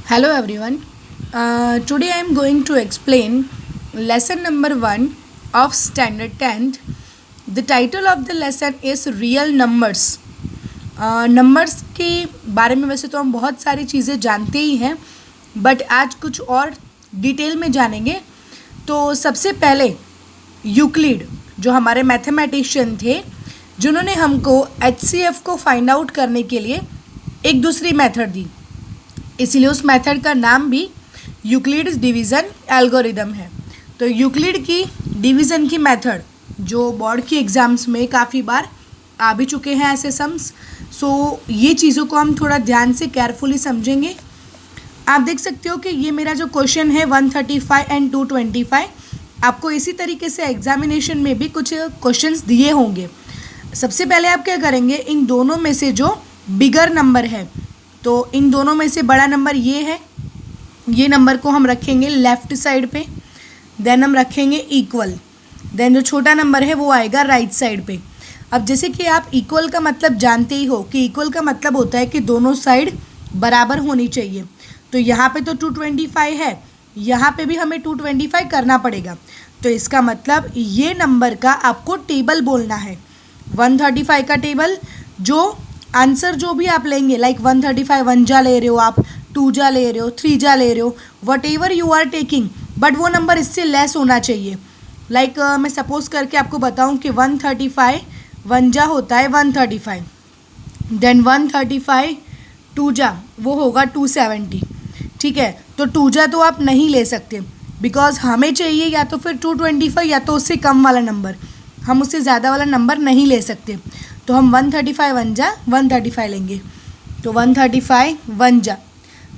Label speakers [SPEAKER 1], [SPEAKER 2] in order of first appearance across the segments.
[SPEAKER 1] Hello everyone. Today I am going to explain lesson number 1 of standard 10th. The title of the lesson is real numbers. Numbers के बारे में वैसे तो हम बहुत सारी चीज़ें जानते ही हैं, बट आज कुछ और डिटेल में जानेंगे. तो सबसे पहले यूक्लिड जो हमारे मैथमेटिशियन थे, जिन्होंने हमको HCF को फाइंड आउट करने के लिए एक दूसरी मेथड दी, इसीलिए उस मेथड का नाम भी यूक्लिड्स डिवीज़न एल्गोरिदम है. तो यूक्लिड की डिवीज़न की मेथड जो बोर्ड की एग्ज़ाम्स में काफ़ी बार आ भी चुके हैं ऐसे सम्स. सो ये चीज़ों को हम थोड़ा ध्यान से केयरफुली समझेंगे. आप देख सकते हो कि ये मेरा जो क्वेश्चन है 135 एंड 225, आपको इसी तरीके से एग्जामिनेशन में भी कुछ क्वेश्चंस दिए होंगे. सबसे पहले आप क्या करेंगे, इन दोनों में से जो बिगर नंबर है, तो इन दोनों में से बड़ा नंबर ये है, ये नंबर को हम रखेंगे लेफ़्ट साइड पे. देन हम रखेंगे इक्वल. देन जो छोटा नंबर है वो आएगा राइट साइड पे. अब जैसे कि आप इक्वल का मतलब जानते ही हो कि इक्वल का मतलब होता है कि दोनों साइड बराबर होनी चाहिए. तो यहाँ पे तो 225 है, यहाँ पे भी हमें 225 करना पड़ेगा. तो इसका मतलब ये नंबर का आपको टेबल बोलना है, 135 का टेबल. जो आंसर जो भी आप लेंगे, लाइक 135 वन जा ले रहे हो आप, 2 जा ले रहे हो, 3 जा ले रहे हो, whatever you are taking, but वो नंबर इससे लेस होना चाहिए. लाइक मैं सपोज़ करके आपको बताऊं कि 135 वन जा होता है 135, देन 135 2 जा वो होगा 270. ठीक है, तो 2 जा तो आप नहीं ले सकते, बिकॉज हमें चाहिए या तो फिर 225 या तो उससे कम वाला नंबर. हम उससे ज़्यादा वाला नंबर नहीं ले सकते. तो हम 135 वन जा 135 लेंगे. तो 135 वन जा,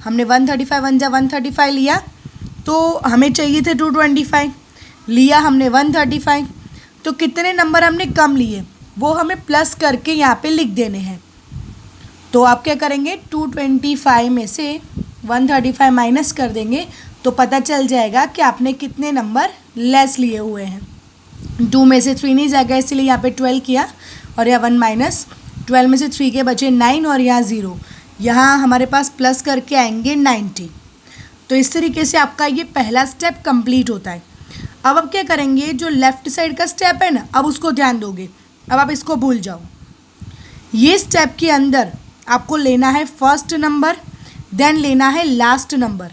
[SPEAKER 1] हमने 135 वन जा 135 लिया. तो हमें चाहिए थे 225, लिया हमने 135. तो कितने नंबर हमने कम लिए वो हमें प्लस करके यहाँ पे लिख देने हैं. तो आप क्या करेंगे, 225 में से 135 माइनस कर देंगे, तो पता चल जाएगा कि आपने कितने नंबर लेस लिए हुए हैं. 2 में से 3 नहीं जाएगा, इसलिए यहाँ पे 12 किया, और यहाँ 1 माइनस 12 में से 3 के बचे 9, और यहाँ 0. यहाँ हमारे पास प्लस करके आएंगे 90. तो इस तरीके से आपका ये पहला स्टेप कंप्लीट होता है. अब आप क्या करेंगे, जो लेफ़्ट साइड का स्टेप है ना, अब उसको ध्यान दोगे. अब आप इसको भूल जाओ. ये स्टेप के अंदर आपको लेना है फर्स्ट नंबर, देन लेना है लास्ट नंबर.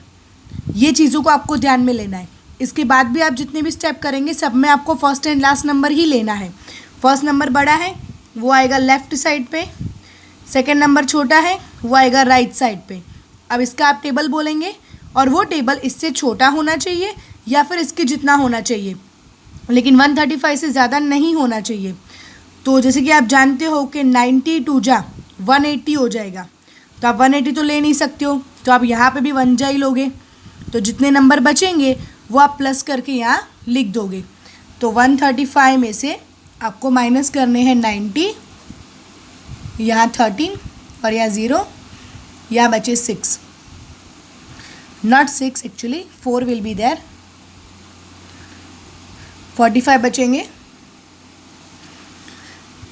[SPEAKER 1] ये चीज़ों को आपको ध्यान में लेना है. इसके बाद भी आप जितने भी स्टेप करेंगे सब में आपको फर्स्ट एंड लास्ट नंबर ही लेना है. फर्स्ट नंबर बड़ा है वो आएगा लेफ़्ट साइड पे, सेकंड नंबर छोटा है वो आएगा राइट साइड पे. अब इसका आप टेबल बोलेंगे, और वो टेबल इससे छोटा होना चाहिए या फिर इसके जितना होना चाहिए, लेकिन 135 से ज़्यादा नहीं होना चाहिए. तो जैसे कि आप जानते हो कि 92 जा 180 हो जाएगा, तो आप 180 तो ले नहीं सकते हो, तो आप यहाँ पे भी 1 जा ही लोगे. तो जितने नंबर बचेंगे वो आप प्लस करके यहाँ लिख दोगे. तो 135 में से आपको माइनस करने हैं 90, यहाँ 13 और यहाँ 0, यहाँ बचे 6, not 6 actually 4 will be there, 45 बचेंगे.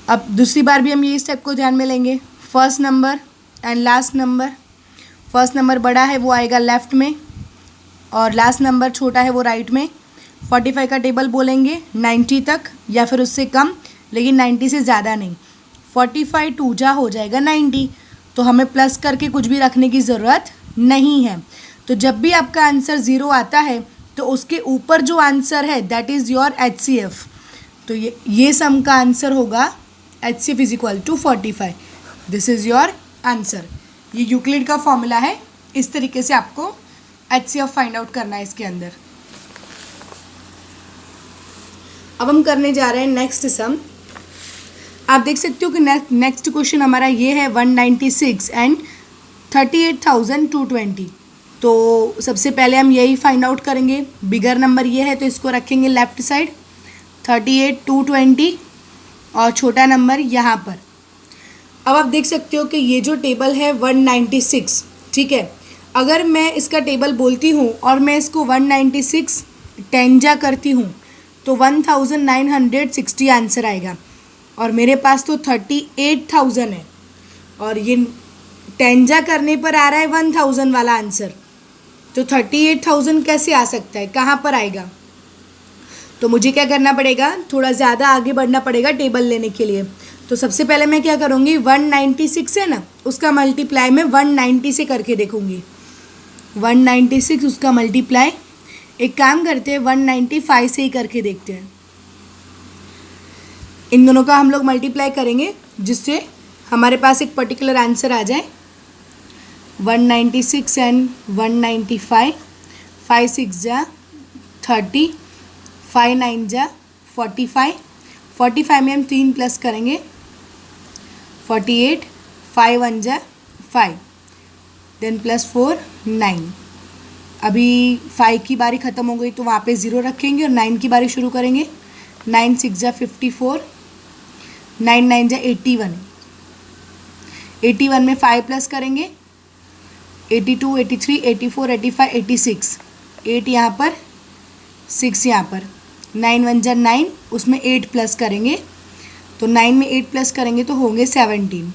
[SPEAKER 1] अब दूसरी बार भी हम ये स्टेप को ध्यान में लेंगे, first number and last number. First number बड़ा है वो आएगा लेफ़्ट में, और लास्ट नंबर छोटा है वो राइट में. 45 का टेबल बोलेंगे 90 तक या फिर उससे कम, लेकिन 90 से ज़्यादा नहीं. 45 2 जा हो जाएगा 90, तो हमें प्लस करके कुछ भी रखने की ज़रूरत नहीं है. तो जब भी आपका आंसर 0 आता है तो उसके ऊपर जो आंसर है दैट इज़ योर HCF. तो ये सम का आंसर होगा HCF is equal to 45. This is your answer. ये यूक्लिड का फॉर्मूला है. इस तरीके से आपको HCF फाइंड आउट करना है इसके अंदर. अब हम करने जा रहे हैं नेक्स्ट सम. आप देख सकते हो कि नेक्स्ट क्वेश्चन हमारा ये है 196 एंड 38,220. तो सबसे पहले हम यही फाइंड आउट करेंगे. बिगर नंबर ये है तो इसको रखेंगे लेफ़्ट साइड, 38,220, और छोटा नंबर यहाँ पर. अब आप देख सकते हो कि ये जो टेबल है 196, ठीक है, अगर मैं इसका टेबल बोलती हूँ और मैं इसको 196 10 जा करती हूँ तो 1960 आंसर आएगा. और मेरे पास तो 38,000 है, और ये 10 जा करने पर आ रहा है 1000 वाला आंसर. तो 38,000 कैसे आ सकता है, कहाँ पर आएगा? तो मुझे क्या करना पड़ेगा, थोड़ा ज़्यादा आगे बढ़ना पड़ेगा टेबल लेने के लिए। तो सबसे पहले मैं क्या करूँगी, 196 है ना, उसका मल्टीप्लाई मैं 190 से करके देखूँगी। 196 उसका मल्टीप्लाई, एक काम करते हैं 195 से ही करके देखते हैं। इन दोनों का हम लोग मल्टीप्लाई करेंगे जिससे हमारे पास एक पर्टिकुलर आंसर आ जाए। 196 एंड 195, 5 6 जा 30, 5 9 जा 45, 45 में हम 3 प्लस करेंगे 48, 5 1 जा 5, देन प्लस 4 9। अभी 5 की बारी ख़त्म हो गई तो वहाँ पे 0 रखेंगे और 9 की बारी शुरू करेंगे। 9 6 जा 54, 9 9 जा 81, 81 में 5 प्लस करेंगे 82, 83, 84, 85, 86, 8 यहाँ पर 6 यहाँ पर, 9 1 जा 9, उसमें 8 प्लस करेंगे तो 9 में 8 प्लस करेंगे तो होंगे 17।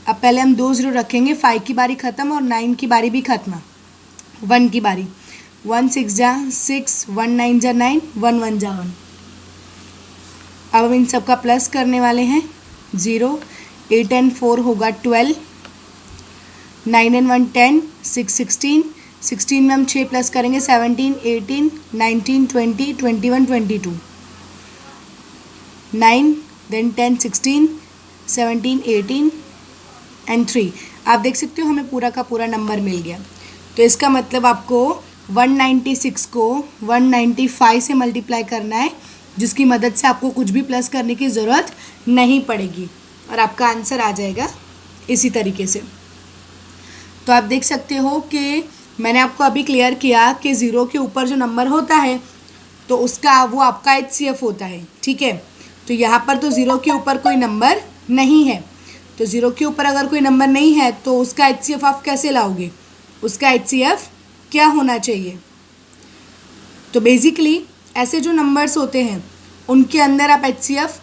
[SPEAKER 1] अब पहले हम 2 0 रखेंगे, 5 की बारी ख़त्म और 9 की बारी भी ख़त्म, 1 की बारी, 1 6 जा 6, 1 9 जा 9, 1 1 जा 1। अब हम इन सब का प्लस करने वाले हैं 0, 8 एंड 4 होगा 12, 9 एंड 1 10, 6 16, 16 में हम 6 प्लस करेंगे 17, 18, 19, 20, 21, 22, 9 देन 10, 16, 17, 18 एंड 3। आप देख सकते हो हमें पूरा का पूरा नंबर मिल गया। तो इसका मतलब आपको 196 को 195 से मल्टीप्लाई करना है, जिसकी मदद से आपको कुछ भी प्लस करने की ज़रूरत नहीं पड़ेगी और आपका आंसर आ जाएगा इसी तरीके से। तो आप देख सकते हो कि मैंने आपको अभी क्लियर किया कि 0 के ऊपर जो नंबर होता है तो उसका वो आपका HCF होता है, ठीक है। तो यहाँ पर तो 0 के ऊपर कोई नंबर नहीं है, तो 0 के ऊपर अगर कोई नंबर नहीं है तो उसका HCF आप कैसे लाओगे, उसका HCF क्या होना चाहिए? तो बेसिकली ऐसे जो नंबर्स होते हैं उनके अंदर आप HCF